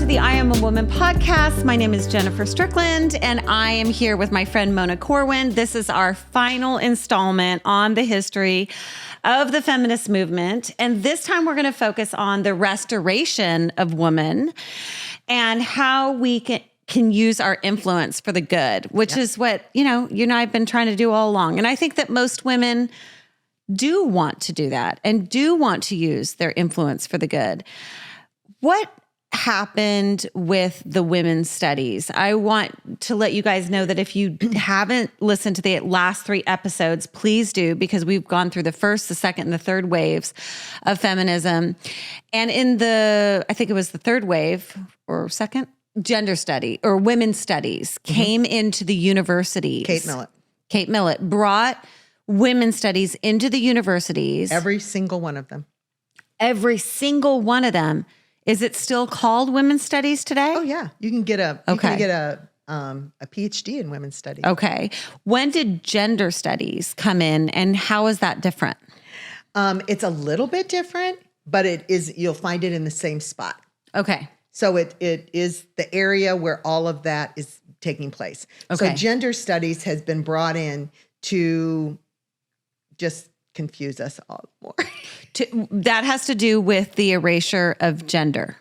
the I Am a Woman podcast. My name is Jennifer Strickland, and I am here with my friend Mona Corwin. This is our final installment on the history of the feminist movement. And this time we're going to focus on the restoration of women and how we can use our influence for the good, which is what, you and I have been trying to do all along. And I think that most women do want to do that and do want to use their influence for the good. What happened with the women's studies? I want to let you guys know that if you haven't listened to the last 3 episodes, please do, because we've gone through the first, the second, and the third waves of feminism. And in I think it was the third wave or second, gender study or women's studies came into the universities. Kate Millett brought women's studies into the universities. Every single one of them. Every single one of them. Is it still called women's studies today? Oh yeah, you can get a PhD in women's studies. Okay, when did gender studies come in, and how is that different? It's a little bit different, but it is. You'll find it in the same spot. Okay, so it is the area where all of that is taking place. Okay. So gender studies has been brought in to just confuse us all more. That has to do with the erasure of gender.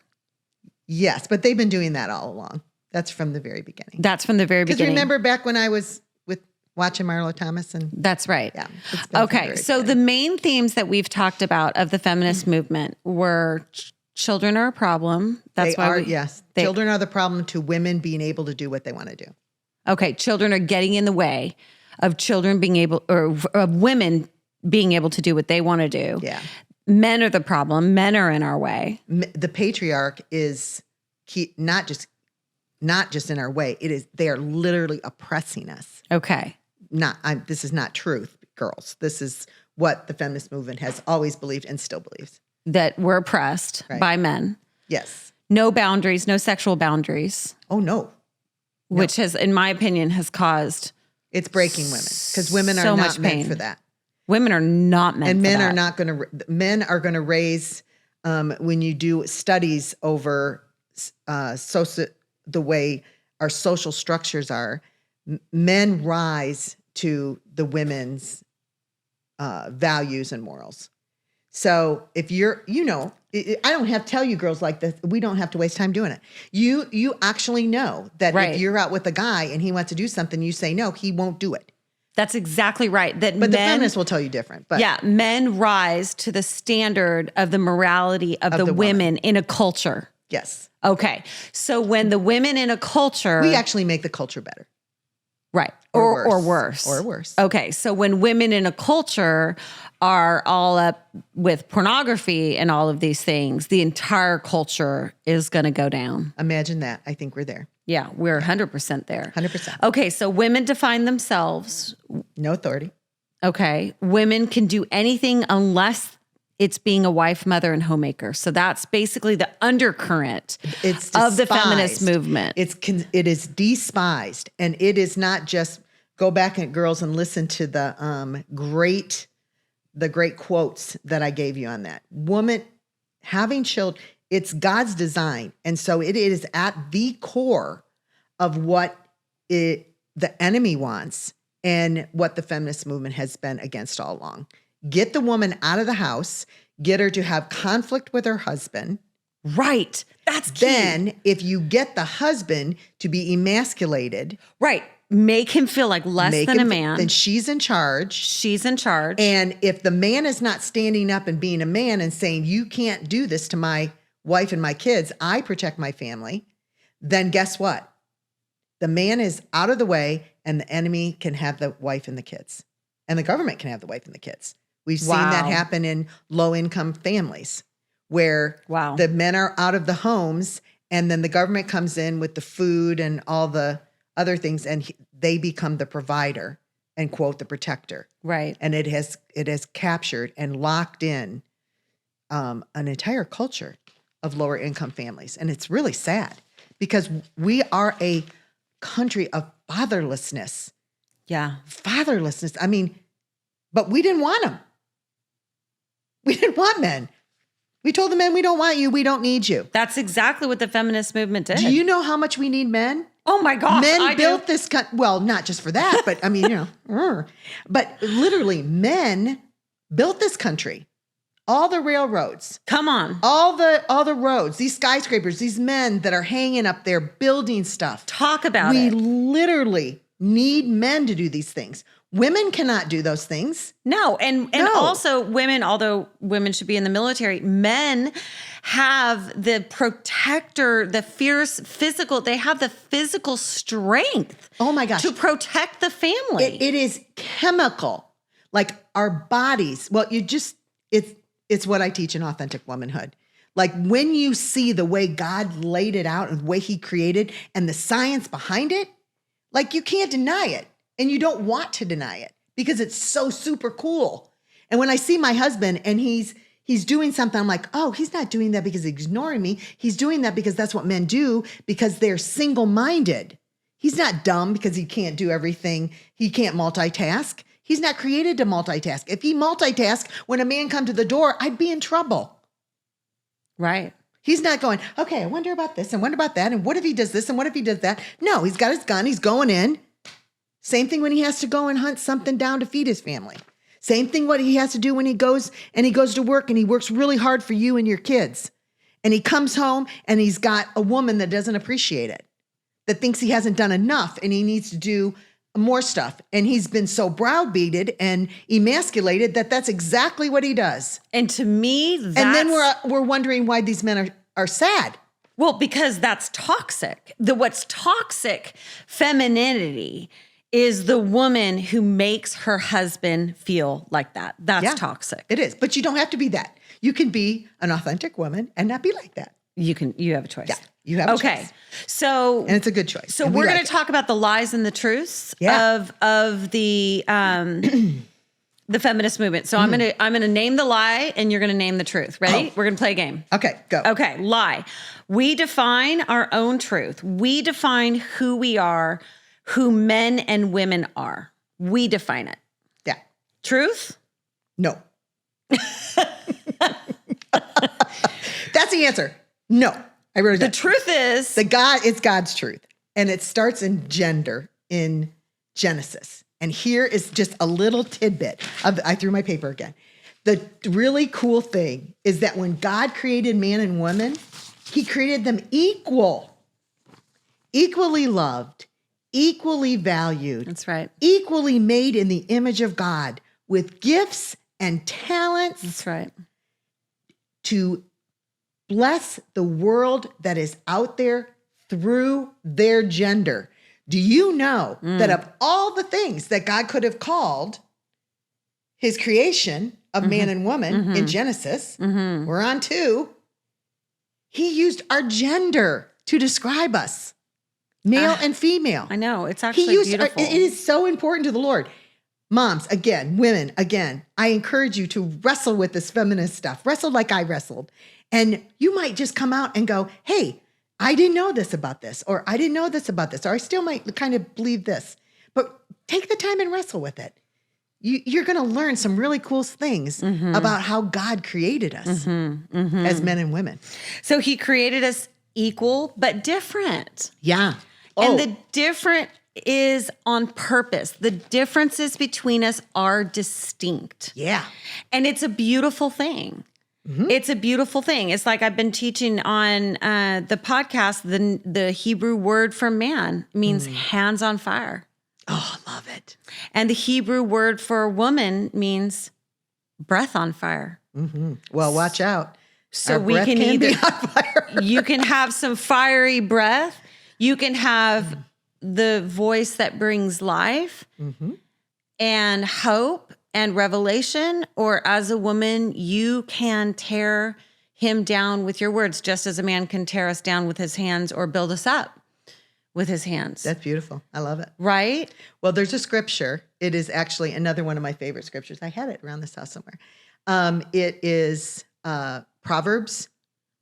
Yes, but they've been doing that all along. That's from the very beginning. That's from the very beginning. Because remember back when I was watching Marlo Thomas and that's right. Yeah. Okay, so the main themes that we've talked about of the feminist movement were children are a problem. Children are the problem to women being able to do what they want to do. Okay, children are getting in the way of children being able, or of women being able to do what they want to do. Yeah. Men are the problem. Men are in our way. The patriarch is not just in our way. They are literally oppressing us. Okay. This is not truth, girls. This is what the feminist movement has always believed and still believes. That we're oppressed by men. Yes. No boundaries, no sexual boundaries. Oh, no. Which has, in my opinion, has caused... It's breaking women because women are not meant for that. Women are not meant and for men that. are not going to, men are going to raise, when you do studies over the way our social structures are, men rise to the women's values and morals. So if you're, I don't have to tell you girls like this, we don't have to waste time doing it. You actually know that if you're out with a guy and he wants to do something, you say no, he won't do it. That's exactly right. But the feminists will tell you different. But yeah, men rise to the standard of the morality of the women in a culture. Yes. Okay. So when the women in a culture... We actually make the culture better. Right. Or worse. Or worse. Okay. So when women in a culture are all up with pornography and all of these things, the entire culture is going to go down. Imagine that. I think we're there. Yeah, we're 100% there. 100%. Okay, so women define themselves. No authority. Okay. Women can do anything unless it's being a wife, mother, and homemaker. So that's basically the undercurrent of the feminist movement. It is despised. And it is not just, go back and girls and listen to the great quotes that I gave you on that. Woman having children, it's God's design. And so it is at the core of what the enemy wants and what the feminist movement has been against all along. Get the woman out of the house, get her to have conflict with her husband. Right. That's key. Then if you get the husband to be emasculated. Right. Make him feel like less than a man. Then she's in charge. She's in charge. And if the man is not standing up and being a man and saying, you can't do this to my wife and my kids, I protect my family, then guess what? The man is out of the way and the enemy can have the wife and the kids. And the government can have the wife and the kids. We've seen that happen in low-income families where the men are out of the homes and then the government comes in with the food and all the other things and they become the provider and quote the protector. Right. And it has captured and locked in an entire culture of lower income families. And it's really sad because we are a country of fatherlessness. Yeah. Fatherlessness. I mean, but we didn't want them. We didn't want men. We told the men, we don't want you. We don't need you. That's exactly what the feminist movement did. Do you know how much we need men? Oh my gosh. Men built this country. Well, not just for that, but I mean, but literally men built this country. All the railroads. Come on. All the roads, these skyscrapers, these men that are hanging up there building stuff. Talk about it. We literally need men to do these things. Women cannot do those things. No. And also women, although women should be in the military, men have the protector, the fierce physical, they have the physical strength. Oh my gosh. To protect the family. It is chemical. Like our bodies. Well, it's what I teach in Authentic Womanhood. Like when you see the way God laid it out and the way he created and the science behind it, like you can't deny it. And you don't want to deny it because it's so super cool. And when I see my husband and he's doing something, I'm like, oh, he's not doing that because he's ignoring me. He's doing that because that's what men do because they're single-minded. He's not dumb because he can't do everything. He can't multitask. He's not created to multitask. If he multitasked when a man come to the door, I'd be in trouble. Right. He's not going, okay, I wonder about this and wonder about that. And what if he does this and what if he does that? No, he's got his gun. He's going in. Same thing when he has to go and hunt something down to feed his family. Same thing what he has to do when he goes to work and he works really hard for you and your kids. And he comes home and he's got a woman that doesn't appreciate it, that thinks he hasn't done enough and he needs to do more stuff. And he's been so browbeated and emasculated that that's exactly what he does. And to me, and then we're wondering why these men are sad. Well, because that's toxic. What's toxic, femininity, is the woman who makes her husband feel like that. That's toxic. It is. But you don't have to be that. You can be an authentic woman and not be like that. You have a choice. Yeah, you have a choice. Okay. So and it's a good choice. So we're going to talk about the lies and the truths of the the feminist movement. So I'm going to name the lie and you're going to name the truth. Ready? We're going to play a game. Okay, go. Okay, lie. We define our own truth. We define who we are, who men and women are. We define it. Yeah. Truth? No. That's the answer. No. I wrote it down. The truth is it's God's truth. And it starts in gender in Genesis. And here is just a little tidbit I threw my paper again. The really cool thing is that when God created man and woman, he created them equally loved, equally valued. That's right. Equally made in the image of God with gifts and talents. That's right. To bless the world that is out there through their gender. Do you know that of all the things that God could have called his creation of man and woman in Genesis, we're on 2, he used our gender to describe us, male and female. I know. It's actually beautiful. It is so important to the Lord. Moms, again, women, again, I encourage you to wrestle with this feminist stuff. Wrestle like I wrestled. And you might just come out and go, hey, I didn't know this about this, or I didn't know this about this, or I still might kind of believe this. But take the time and wrestle with it. You're going to learn some really cool things about how God created us as men and women. So he created us equal, but different. Yeah. And the different is on purpose. The differences between us are distinct. Yeah. And it's a beautiful thing. It's a beautiful thing. It's like I've been teaching on the podcast, the Hebrew word for man means hands on fire. Oh, I love it. And the Hebrew word for woman means breath on fire. Well, watch out. So Our we breath can be on fire. You can have some fiery breath. You can have the voice that brings life and hope and revelation, or as a woman, you can tear him down with your words, just as a man can tear us down with his hands or build us up with his hands. That's beautiful. I love it. Right? Well, there's a scripture. It is actually another one of my favorite scriptures. I had it around this house somewhere. It is Proverbs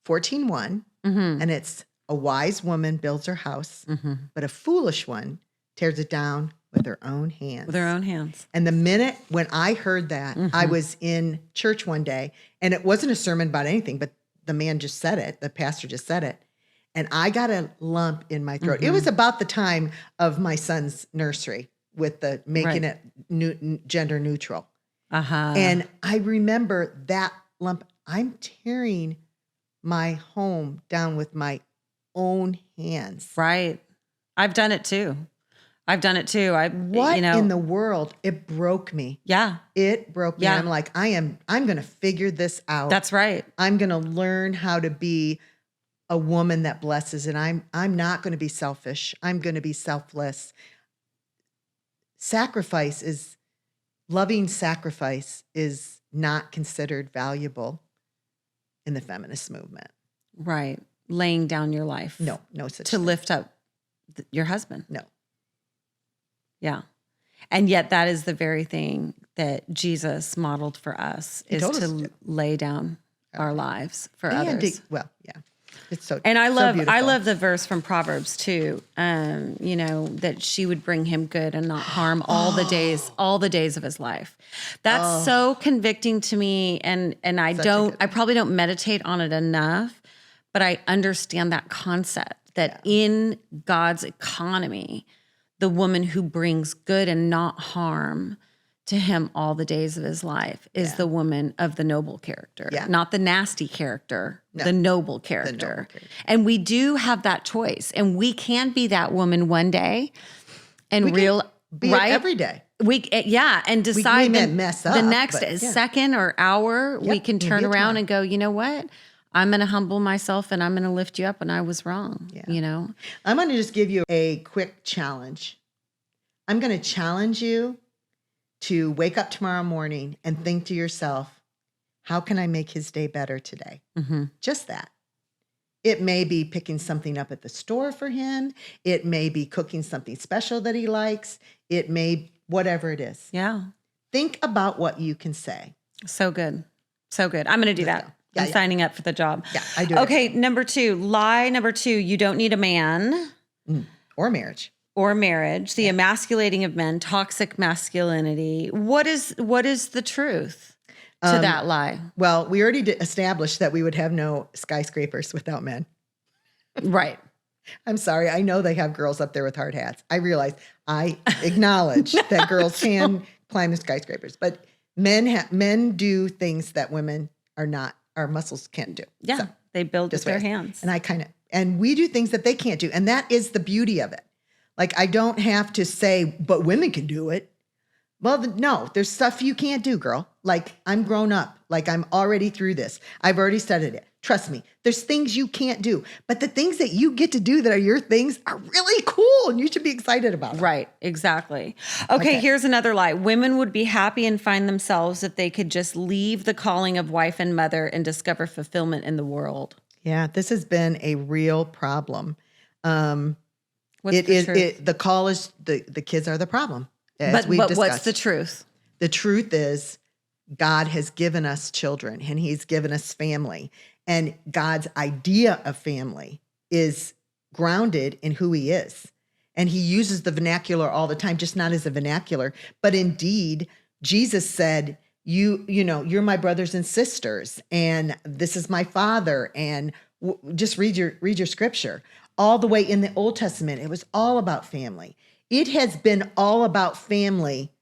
14:1, and it's a wise woman builds her house, but a foolish one tears it down with her own hands. With her own hands. And the minute when I heard that, I was in church one day, and it wasn't a sermon about anything, but the man just said it. The pastor just said it. And I got a lump in my throat. It was about the time of my son's nursery with the making it gender neutral. And I remember that lump. I'm tearing my home down with my own hands. Right. I've done it too. What in the world? It broke me. Yeah. It broke me. I'm like, I'm going to figure this out. That's right. I'm going to learn how to be a woman that blesses, and I'm not going to be selfish. I'm going to be selfless. Loving sacrifice is not considered valuable in the feminist movement. Right. Laying down your life. No such to thing. lift up your husband. No. Yeah. And yet that is the very thing that Jesus modeled for us, is to lay down our lives for others. It's so, and I beautiful. love the verse from Proverbs too. That she would bring him good and not harm all the days of his life. That's so convicting to me. And I probably don't meditate on it enough, but I understand that concept that in God's economy, the woman who brings good and not harm to him all the days of his life is the woman of the noble character, not the nasty character, the noble character. And we do have that choice, and we can be that woman one day and every day. And decide we mess up, the next second or hour, we can turn around and go, you know what? I'm going to humble myself and I'm going to lift you up when I was wrong. I'm going to just give you a quick challenge. I'm going to challenge you to wake up tomorrow morning and think to yourself, how can I make his day better today? Just that. It may be picking something up at the store for him. It may be cooking something special that he likes. It may, whatever it is. Yeah. Think about what you can say. So good. So good. I'm going to do that. I'm signing up for the job. Yeah, I do. Okay. Lie number 2, you don't need a man. Or marriage. The emasculating of men, toxic masculinity. What is the truth to that lie? Well, we already established that we would have no skyscrapers without men. Right. I'm sorry. I know they have girls up there with hard hats. I acknowledge that girls can climb the skyscrapers, but men do things that women our muscles can't do. Yeah. So, they build with their hands. And we do things that they can't do. And that is the beauty of it. Like, I don't have to say, but women can do it. Well, no, there's stuff you can't do, girl. Like, I'm grown up. Like, I'm already through this. I've already studied it. Trust me, there's things you can't do. But the things that you get to do that are your things are really cool, and you should be excited about them. Right, exactly. Okay, here's another lie. Women would be happy and find themselves if they could just leave the calling of wife and mother and discover fulfillment in the world. Yeah, this has been a real problem. What's the truth? The call is the kids are the problem. But what's the truth? The truth is God has given us children, and he's given us family. And God's idea of family is grounded in who he is. And he uses the vernacular all the time, just not as a vernacular. But indeed, Jesus said, you're my brothers and sisters, and this is my father. And just read your scripture. All the way in the Old Testament, it was all about family. It has been all about family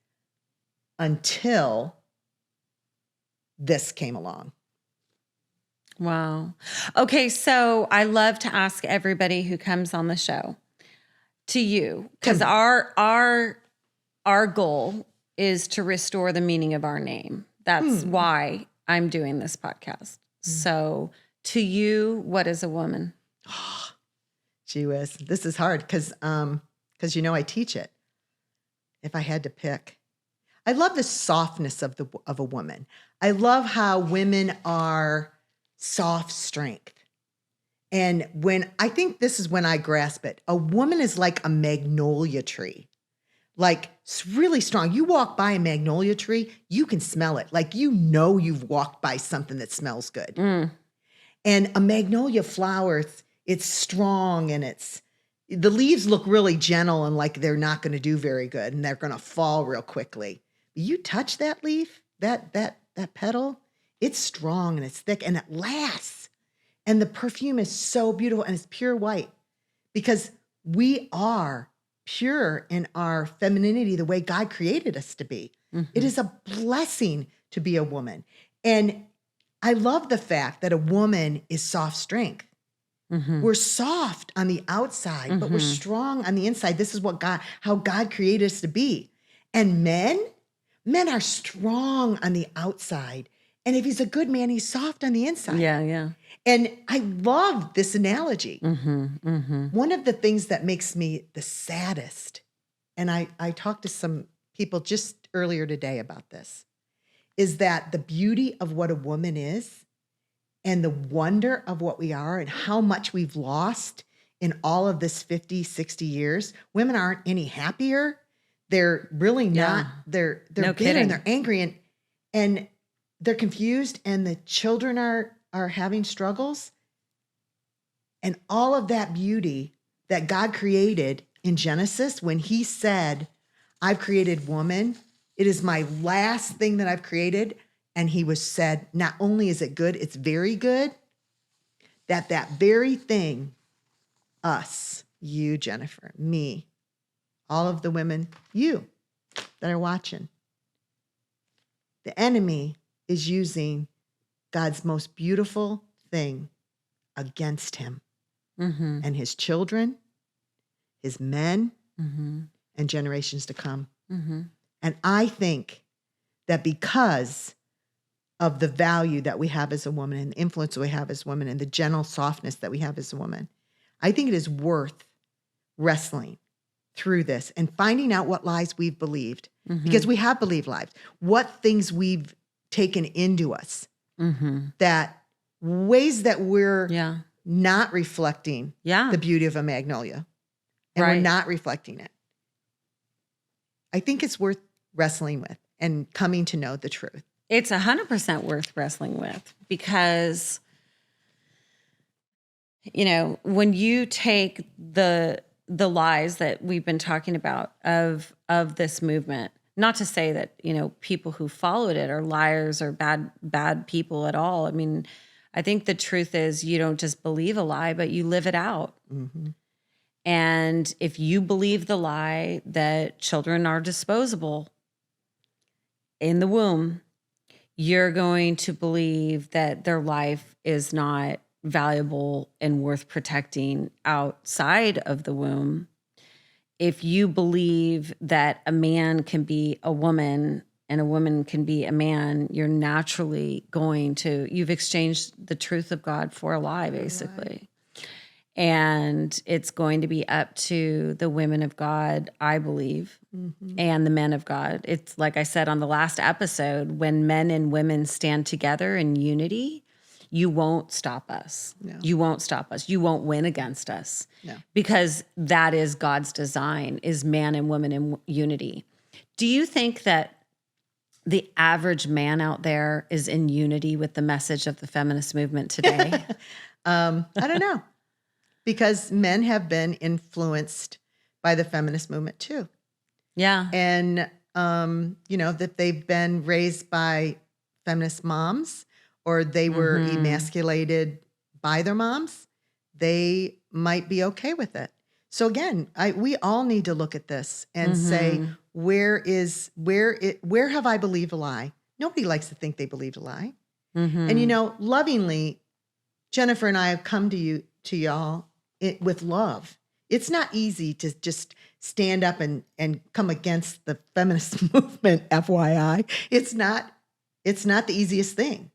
until this came along. Wow. Okay, so I love to ask everybody who comes on the show, to you, because our goal is to restore the meaning of our name. That's why I'm doing this podcast. So to you, what is a woman? Oh, gee whiz. This is hard because I teach it. If I had to pick, I love the softness of a woman. I love how women are soft strength. And I think this is when I grasp it. A woman is like a magnolia tree. Like, it's really strong. You walk by a magnolia tree, you can smell it. Like, you've walked by something that smells good. And a magnolia flower, it's strong and the leaves look really gentle and like they're not going to do very good and they're going to fall real quickly. You touch that leaf, that petal, it's strong and it's thick and it lasts. And the perfume is so beautiful and it's pure white because we are pure in our femininity the way God created us to be. Mm-hmm. It is a blessing to be a woman. And I love the fact that a woman is soft strength. Mm-hmm. We're soft on the outside, but we're strong on the inside. This is how God created us to be. And men are strong on the outside. And if he's a good man, he's soft on the inside. Yeah, yeah. And I love this analogy. One of the things that makes me the saddest, and I talked to some people just earlier today about this, is that the beauty of what a woman is and the wonder of what we are and how much we've lost in all of this 50, 60 years. Women aren't any happier. They're really not. They're no bitter kidding. and they're angry and they're confused and the children are having struggles. And all of that beauty that God created in Genesis when he said, I've created woman. It is my last thing that I've created. And he was said, not only is it good, it's very good. That very thing, us, you, Jennifer, me, all of the women, you that are watching, the enemy is using God's most beautiful thing against him and his children, his men, and generations to come. And I think that because of the value that we have as a woman and the influence that we have as women and the gentle softness that we have as a woman, I think it is worth wrestling through this and finding out what lies we've believed because we have believed lies, what things we've taken into us, that ways that we're not reflecting the beauty of a magnolia and we're not reflecting it. I think it's worth wrestling with and coming to know the truth. It's 100% worth wrestling with because, you know, when you take the lies that we've been talking about of this movement, not to say that, you know, people who followed it are liars or bad people at all. I mean, I think the truth is you don't just believe a lie, but you live it out. And if you believe the lie that children are disposable in the womb, you're going to believe that their life is not valuable and worth protecting outside of the womb. If you believe that a man can be a woman and a woman can be a man, you're naturally you've exchanged the truth of God for a lie, basically. And it's going to be up to the women of God, I believe, and the men of God. It's like I said on the last episode, when men and women stand together in unity, you won't stop us. No. You won't stop us. You won't win against us. No. Because that is God's design, is man and woman in unity. Do you think that the average man out there is in unity with the message of the feminist movement today? I don't know. Because men have been influenced by the feminist movement too. Yeah. And, you know, that they've been raised by feminist moms or they were emasculated by their moms, they might be okay with it. So again, we all need to look at this and say, where have I believed a lie? Nobody likes to think they believed a lie. And, you know, lovingly, Jennifer and I have come to y'all with love. It's not easy to just stand up and come against the feminist movement, FYI. It's not the easiest thing.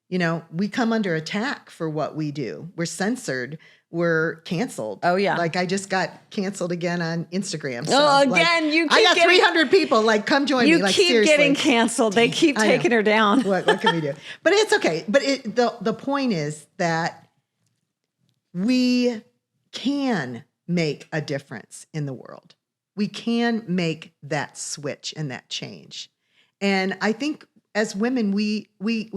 You know, we come under attack for what we do. We're censored. We're canceled. Oh, yeah. Like I just got canceled again on Instagram. So, again, like, I got 300 people like, come join me. Like, keep seriously. getting canceled. They keep taking her down. What can we do? But it's okay. But the point is that we can make a difference in the world. We can make that switch and that change. And I think as women, we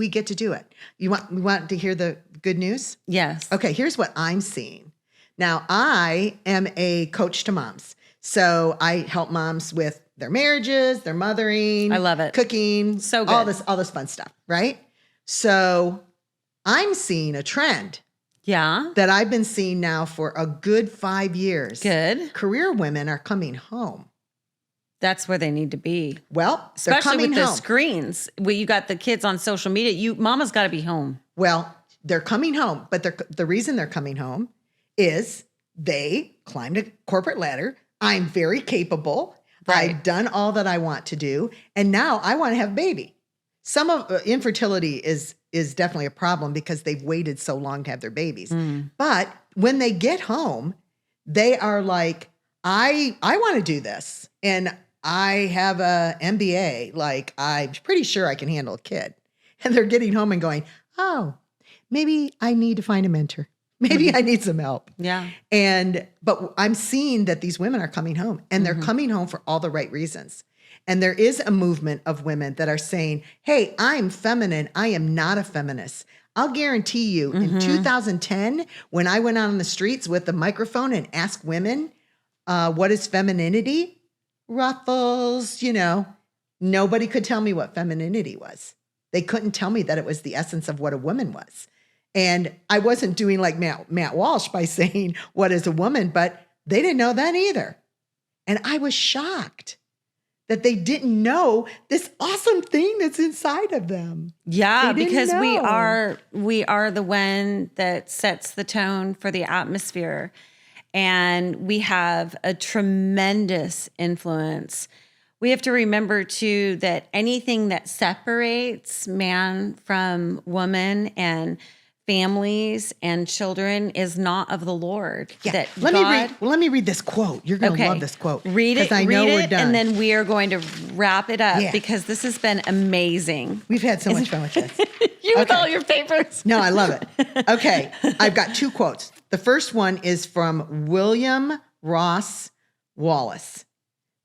get to do it. We want to hear the good news? Yes. Okay, here's what I'm seeing. Now, I am a coach to moms. So I help moms with their marriages, their mothering. I love it. Cooking. So good. All this fun stuff, right? So I'm seeing a trend Yeah. that I've been seeing now for a good 5 years. Good. Career women are coming home. That's where they need to be. Well, Especially they're coming with the home. screens. Where you got the kids on social media. Mama's got to be home. Well, they're coming home, but the reason they're coming home is they climbed a corporate ladder. I'm very capable. Right. I've done all that I want to do, and now I want to have a baby. Some of infertility is definitely a problem because they've waited so long to have their babies. But when they get home, they are like, I want to do this, and I have a MBA. Like, I'm pretty sure I can handle a kid. And they're getting home and going, oh, maybe I need to find a mentor. Maybe I need some help. Yeah. But I'm seeing that these women are coming home, and they're coming home for all the right reasons. And there is a movement of women that are saying, hey, I'm feminine. I am not a feminist. I'll guarantee you in 2010, when I went out on the streets with a microphone and asked women, what is femininity? Ruffles, nobody could tell me what femininity was. They couldn't tell me that it was the essence of what a woman was. And I wasn't doing like Matt Walsh by saying, what is a woman? But they didn't know that either. And I was shocked that they didn't know this awesome thing that's inside of them. Yeah, They didn't because know. we are the one that sets the tone for the atmosphere. And we have a tremendous influence. We have to remember too that anything that separates man from woman and families and children is not of the Lord. Yeah. That Let me read this quote. You're going to love this quote. Read it, 'cause I know we're done. and then we are going to wrap it up Yeah. because this has been amazing. We've had so much fun with this. You with Okay. all your papers. No, I love it. Okay. I've got 2 quotes. The first one is from William Ross Wallace.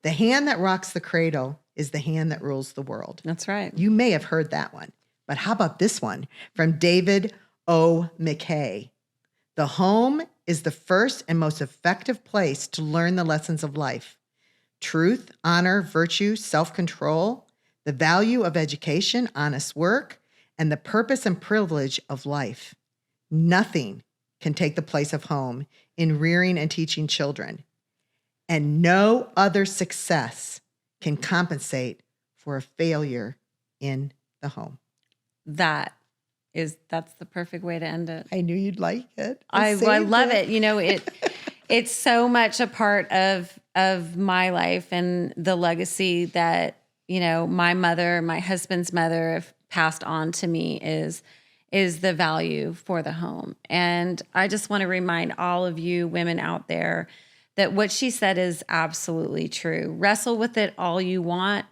The hand that rocks the cradle is the hand that rules the world. That's right. You may have heard that one. But how about this one from David O. McKay? The home is the first and most effective place to learn the lessons of life. Truth, honor, virtue, self-control, the value of education, honest work, and the purpose and privilege of life. Nothing can take the place of home in rearing and teaching children. And no other success can compensate for a failure in the home. That's the perfect way to end it. I knew you'd like it. I love it. It's so much a part of my life and the legacy that, my mother, my husband's mother have passed on to me is the value for the home. And I just want to remind all of you women out there that what she said is absolutely true. Wrestle with it all you want.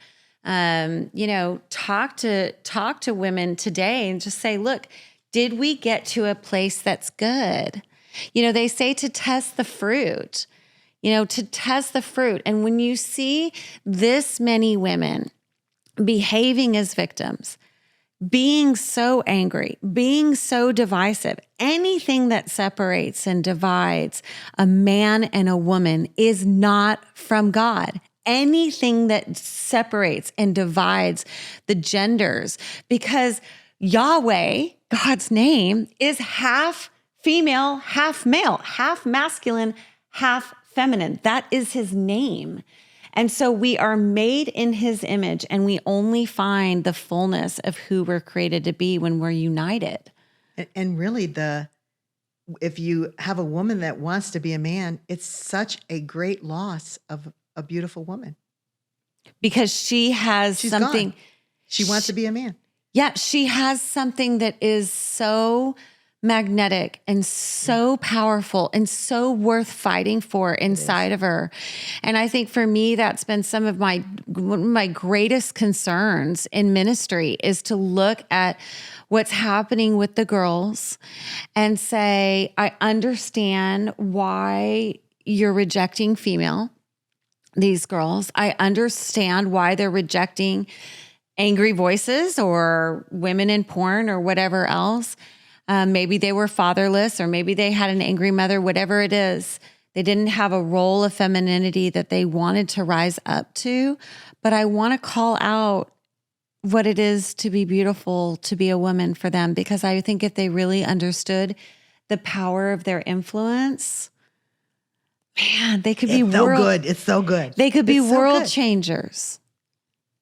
Talk to women today and just say, look, did we get to a place that's good? They say to test the fruit, And when you see this many women behaving as victims, being so angry, being so divisive, anything that separates and divides a man and a woman is not from God. Anything that separates and divides the genders, because Yahweh, God's name, is half female, half male, half masculine, half feminine. That is his name. And so we are made in his image, and we only find the fullness of who we're created to be when we're united. And really, if you have a woman that wants to be a man, it's such a great loss of a beautiful woman. Because she has She's something. gone. She wants to be a man. Yeah, she has something that is so magnetic and so powerful and so worth fighting for inside of her. And I think for me, that's been one of my greatest concerns in ministry is to look at what's happening with the girls and say, I understand why you're rejecting these girls. I understand why they're rejecting angry voices or women in porn or whatever else. Maybe they were fatherless, or maybe they had an angry mother, whatever it is. They didn't have a role of femininity that they wanted to rise up to. But I want to call out what it is to be beautiful, to be a woman for them, because I think if they really understood the power of their influence, man, they could be It's so good. It's so good. They could be It's so world good. changers.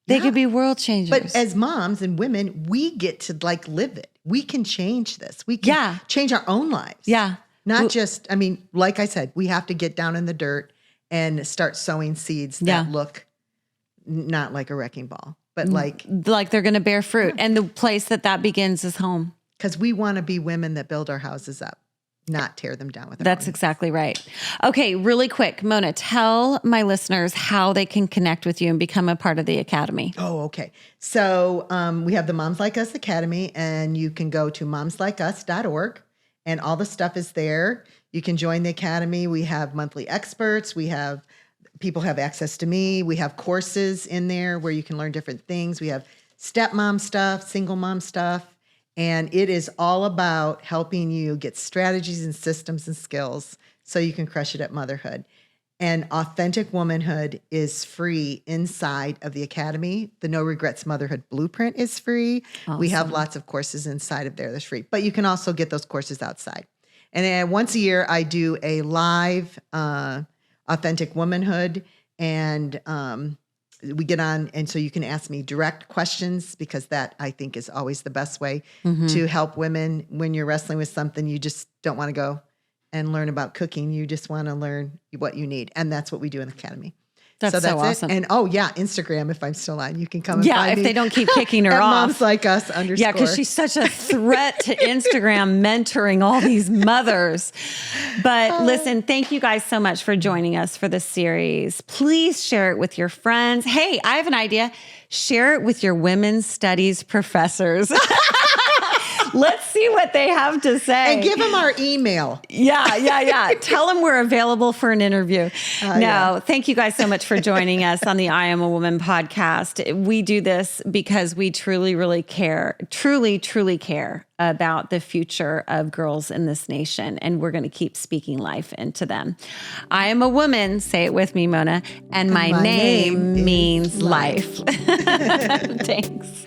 They Yeah. could be world changers. But as moms and women, we get to like live it. We can change this. We can Yeah. change our own lives. Yeah. Not just, I mean, like I said, we have to get down in the dirt and start sowing seeds that Yeah. look not like a wrecking ball, but like they're going to bear fruit. And the place that begins is home. because we want to be women that build our houses up, not tear them down with our That's own. exactly right. Okay, really quick, Mona, tell my listeners how they can connect with you and become a part of the Academy. Oh, okay. So we have the Moms Like Us Academy, and you can go to momslikeus.org, and all the stuff is there. You can join the Academy. We have monthly experts. People have access to me. We have courses in there where you can learn different things. We have stepmom stuff, single mom stuff, and it is all about helping you get strategies and systems and skills so you can crush it at motherhood. And Authentic Womanhood is free inside of the Academy. The No Regrets Motherhood Blueprint is free. We have lots of courses inside of there that's free. But you can also get those courses outside. And then once a year, I do a live Authentic Womanhood. And we get on, and so you can ask me direct questions, because that, I think, is always the best way to help women when you're wrestling with something. You just don't want to go and learn about cooking. You just want to learn what you need. And that's what we do in the Academy. That's so awesome. It. And Instagram, if I'm still on, you can come and find if me. they don't keep kicking her at off. MomsLikeUs_. Yeah, because she's such a threat to Instagram mentoring all these mothers. But listen, thank you guys so much for joining us for this series. Please share it with your friends. Hey, I have an idea. Share it with your women's studies professors. Let's see what they have to say. And give them our email. Yeah. Tell them we're available for an interview. Thank you guys so much for joining us on the I Am a Woman podcast. We do this because we truly care about the future of girls in this nation. And we're going to keep speaking life into them. I am a woman, say it with me, Mona, and my name means life. Thanks.